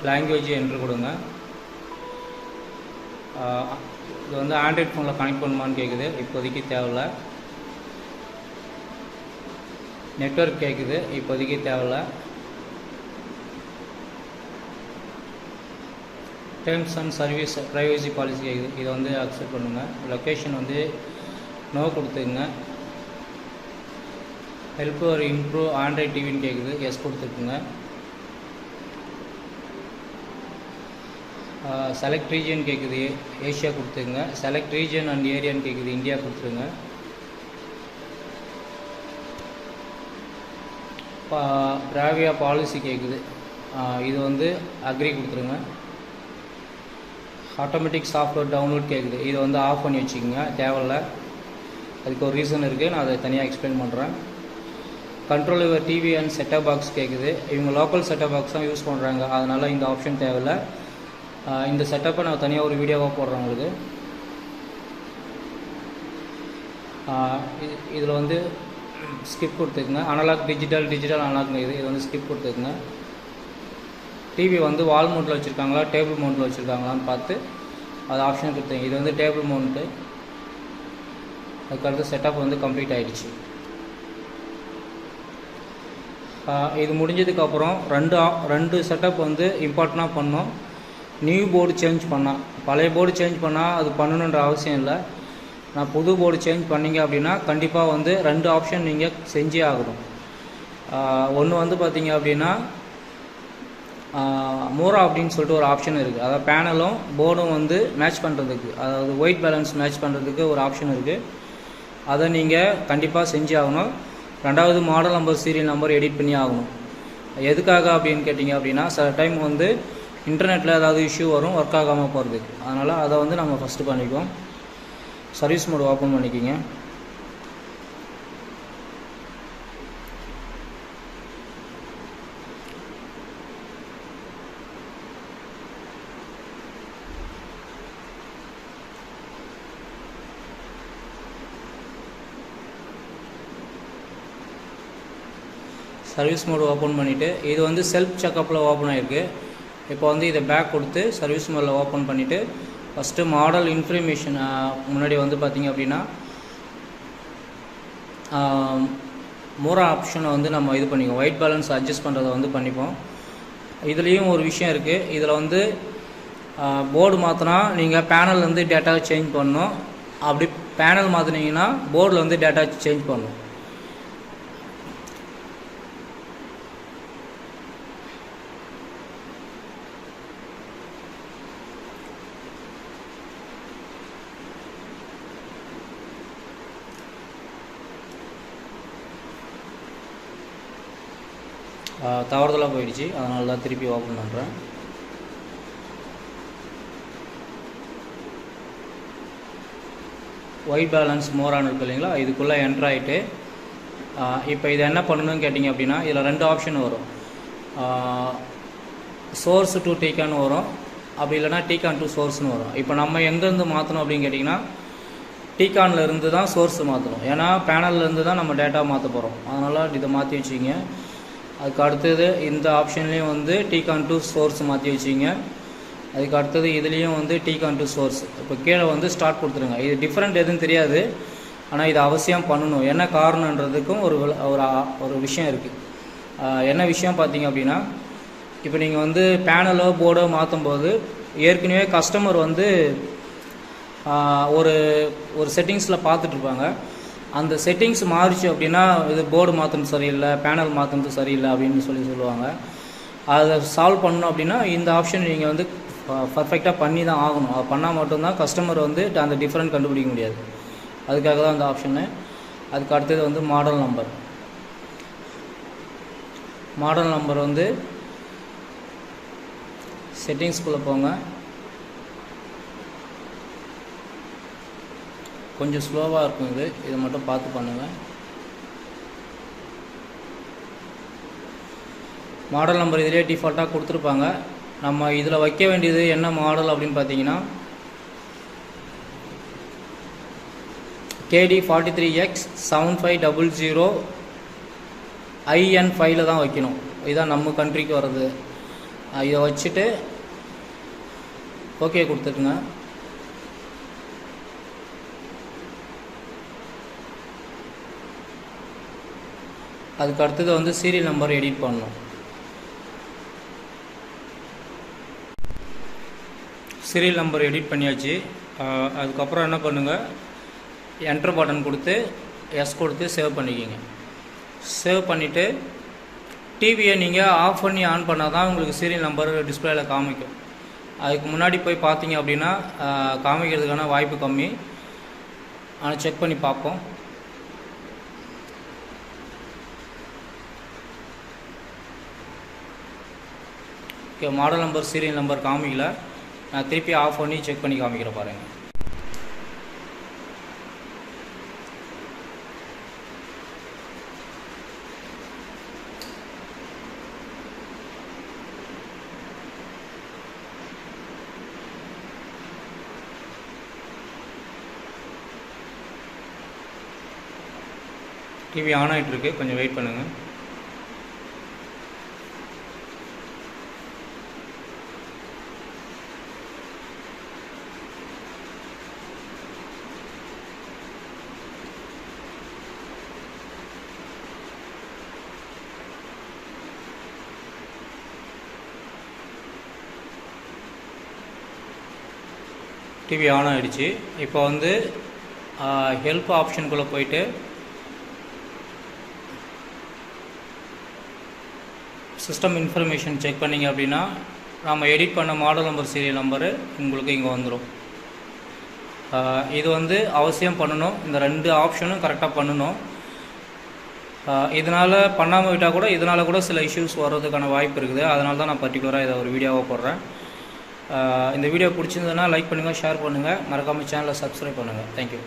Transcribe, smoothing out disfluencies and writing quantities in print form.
Language enter கொடுங்க. இது வந்து ஆண்ட்ராய்ட் ஃபோனில் கனெக்ட் பண்ணுமான்னு கேட்குது, இப்போதைக்கு தேவையில்லை. நெட்வொர்க் கேட்குது, இப்போதைக்கு தேவையில்லை. Terms and service privacy policy கேட்குது, இதை வந்து அக்செப்ட் பண்ணுங்கள். லொக்கேஷன் வந்து நோ கொடுத்துக்குங்க. ஹெல்ப் ஒரு இம்ப்ரூவ் ஆண்ட்ராய்ட் டிவின்னு கேட்குது, எஸ் கொடுத்துருக்குங்க. செலக்ட் ரீஜன் கேட்குது, ஏஷியா கொடுத்துருங்க. செலக்ட் ரீஜன் அண்ட் ஏரியான்னு கேட்குது, இந்தியா கொடுத்துருங்க. பிராவியா பாலிசி கேட்குது, இது வந்து அக்ரி கொடுத்துருங்க. ஆட்டோமேட்டிக் சாஃப்ட்வேர் டவுன்லோட் கேட்குது, இதை வந்து ஆஃப் பண்ணி வச்சுக்கோங்க, தேவையில்லை. அதுக்கு ஒரு ரீசன் இருக்குது, நான் அதை தனியாக எக்ஸ்பிளைன் பண்ணுறேன். Control your TV and setup box கேட்குது, இவங்க லோக்கல் செட்டப் பாக்ஸ் தான் யூஸ் பண்ணுறாங்க, அதனால் இந்த ஆப்ஷன் தேவையில்லை. இந்த செட்டப்பை நான் தனியாக ஒரு வீடியோவாக போடுறேன் உங்களுக்கு. இதில் வந்து ஸ்கிப் கொடுத்துக்குங்க. அனலாக் டிஜிட்டல் அனலாக் இது வந்து ஸ்கிப் கொடுத்துக்குங்க. டிவி வந்து வால் மவுண்ட்டில் வச்சுருக்காங்களா டேபிள் மவுண்ட்டில் வச்சுருக்காங்களான்னு பார்த்து அது ஆப்ஷன் கொடுத்துங்க. இது வந்து டேபிள் மவுண்ட்டு. அதுக்கடுத்து செட்டப் வந்து கம்ப்ளீட் ஆகிடுச்சு. இது முடிஞ்சதுக்கப்புறம் ரெண்டு செட்டப் வந்து இம்பார்ட்டண்ட்டாக பண்ணோம். நியூ போர்டு சேஞ்ச் பண்ணால், பழைய போர்டு சேஞ்ச் பண்ணால் அது பண்ணணுன்ற அவசியம் இல்லை. நான் புது போர்டு சேஞ்ச் பண்ணிங்க அப்படின்னா கண்டிப்பாக வந்து 2 ஆப்ஷன் நீங்கள் செஞ்சே ஆகணும். ஒன்று வந்து பார்த்திங்க அப்படின்னா மோரா அப்படின்னு சொல்லிட்டு ஒரு ஆப்ஷன் இருக்குது. அதாவது பேனலும் போர்டும் வந்து மேட்ச் பண்ணுறதுக்கு, அதாவது ஒயிட் பேலன்ஸ் மேட்ச் பண்ணுறதுக்கு ஒரு ஆப்ஷன் இருக்குது. அதை நீங்கள் கண்டிப்பாக செஞ்சு ஆகணும். 2வது model number serial number edit பண்ணி ஆகணும். எதுக்காக அப்படின்னு கேட்டிங்க அப்படின்னா சில டைம் வந்து இன்டர்நெட்டில் ஏதாவது இஷ்யூ வரும் ஒர்க் ஆகாமல் போகிறதுக்கு, அதனால் அதை வந்து நம்ம ஃபஸ்ட்டு பண்ணிக்குவோம். சர்வீஸ் மோடு ஓப்பன் பண்ணிக்கிங்க. சர்வீஸ் மோடு ஓப்பன் பண்ணிவிட்டு இது வந்து செல்ஃப் செக்கப்பில் ஓப்பன் ஆகிருக்கு. இப்போ வந்து இதை பேக் கொடுத்து சர்வீஸ் மோடில் ஓப்பன் பண்ணிவிட்டு ஃபஸ்ட்டு மாடல் இன்ஃபர்மேஷன் முன்னாடி வந்து பார்த்திங்க அப்படின்னா மோரா ஆப்ஷனை வந்து நம்ம இது பண்ணிக்குவோம். ஒயிட் பேலன்ஸ் அட்ஜஸ்ட் பண்ணுறதை வந்து பண்ணிப்போம். இதுலேயும் ஒரு விஷயம் இருக்குது. இதில் வந்து போர்டு மாற்றினா நீங்கள் பேனல் வந்து டேட்டா சேஞ்ச் பண்ணணும். அப்படி பேனல் மாற்றினீங்கன்னா போர்டில் வந்து டேட்டா சேஞ்ச் பண்ணணும். தவறுதலாக போயிடுச்சு, அதனால தான் திருப்பி ஓப்பன் பண்ணுறேன். ஒயிட் பேலன்ஸ் மோரான்னு இருக்கு இல்லைங்களா, இதுக்குள்ளே என்ட்ரு ஆகிட்டு இப்போ இதை என்ன பண்ணணும்னு கேட்டிங்க அப்படின்னா இதில் 2 ஆப்ஷன் வரும். சோர்ஸ் டு டீகான் வரும், அப்படி இல்லைனா டீகான் டு சோர்ஸ்னு வரும். இப்போ நம்ம எங்கேருந்து மாற்றணும் அப்படின்னு கேட்டிங்கன்னா டீகானில் இருந்து தான் சோர்ஸ் மாற்றணும். ஏன்னா பேனல்லேருந்து தான் நம்ம டேட்டா மாற்ற போகிறோம், அதனால் இதை மாற்றி வச்சுக்கிங்க. அதுக்கு அடுத்தது இந்த ஆப்ஷன்லேயும் வந்து டீகான் டு சோர்ஸ் மாற்றி வச்சிங்க. அதுக்கு அடுத்தது இதுலேயும் வந்து டீகான் டு சோர்ஸ். இப்போ கீழே வந்து ஸ்டார்ட் கொடுத்துருங்க. இது டிஃப்ரெண்ட் எதுவும் தெரியாது, ஆனால் இது அவசியம் பண்ணணும். என்ன காரணன்றதுக்கும் ஒரு விஷயம் இருக்குது. என்ன விஷயம் பார்த்தீங்க அப்படின்னா இப்போ நீங்கள் வந்து பேனலோ போர்டோ மாற்றும் போது ஏற்கனவே கஸ்டமர் வந்து ஒரு செட்டிங்ஸில் பார்த்துட்ருப்பாங்க. அந்த செட்டிங்ஸ் மாறிச்சு அப்படின்னா இது போர்டு மாற்றணும் சரியில்லை, பேனல் மாற்றணும் சரியில்லை அப்படின்னு சொல்லுவாங்க. அதை சால்வ் பண்ணணும் அப்படின்னா இந்த ஆப்ஷன் நீங்கள் வந்து பர்ஃபெக்டாக பண்ணி தான் ஆகணும். அது பண்ணால் மட்டும்தான் கஸ்டமர் வந்து அந்த டிஃப்ரெண்ட் கண்டுபிடிக்க முடியாது. அதுக்காக தான் அந்த ஆப்ஷனு. அதுக்கு அடுத்தது வந்து மாடல் நம்பர் வந்து செட்டிங்ஸ்குள்ளே போங்க. கொஞ்சம் ஸ்லோவாக இருக்கும் இதை மட்டும் பார்த்து பண்ணுங்கள். மாடல் நம்பர் இதிலே டிஃபால்ட்டாக கொடுத்துருப்பாங்க. நம்ம இதில் வைக்க வேண்டியது என்ன மாடல் அப்படின்னு பார்த்தீங்கன்னா KD43X7500 IN5 தான் வைக்கணும். இதுதான் நம்ம கண்ட்ரிக்கு வர்றது. இதை வச்சுட்டு ஓகே கொடுத்துக்குங்க. அதுக்கு அடுத்தது வந்து சீரியல் நம்பர் எடிட் பண்ணணும். சீரியல் நம்பர் எடிட் பண்ணியாச்சு. அதுக்கப்புறம் என்ன பண்ணுங்கள், என்டர் பட்டன் கொடுத்து எஸ் கொடுத்து சேவ் பண்ணிக்கிங்க. சேவ் பண்ணிவிட்டு டிவியை நீங்கள் ஆஃப் பண்ணி ஆன் பண்ணால் தான் உங்களுக்கு சீரியல் நம்பர் டிஸ்பிளேயில் காமிக்கும். அதுக்கு முன்னாடி போய் பார்த்தீங்க அப்படின்னா காமிக்கிறதுக்கான வாய்ப்பு கம்மி. ஆனால் செக் பண்ணி பார்ப்போம். Okay, model number serial number காமிக்கல. நான் திருப்பி ஆஃப் பண்ணி செக் பண்ணி காமிக்கிறேன் பாருங்கள். டிவி ஆன் ஆகிட்டுருக்கு, கொஞ்சம் வெயிட் பண்ணுங்கள். டிவி ஆன் ஆகிடுச்சு. இப்போ வந்து ஹெல்ப் ஆப்ஷனுக்குள்ளே போயிட்டு சிஸ்டம் இன்ஃபர்மேஷன் செக் பண்ணிங்க அப்படின்னா நம்ம எடிட் பண்ண மாடல் நம்பர் சீரியல் நம்பரு உங்களுக்கு இங்கே வந்துடும். இது வந்து அவசியம் பண்ணணும். இந்த 2 ஆப்ஷனும் கரெக்டாக பண்ணணும். இதனால் பண்ணாமல் விட்டால் கூட இதனால் கூட சில இஷ்யூஸ் வர்றதுக்கான வாய்ப்பு இருக்குது. அதனால தான் நான் பர்டிகுலராக இதை ஒரு வீடியோவாக போடுறேன். இந்த வீடியோ பிடிச்சிருந்ததுன்னா லைக் பண்ணுங்கள், ஷேர் பண்ணுங்கள், மறக்காமல் சேனலை சப்ஸ்கிரைப் பண்ணுங்கள். தேங்க்யூ.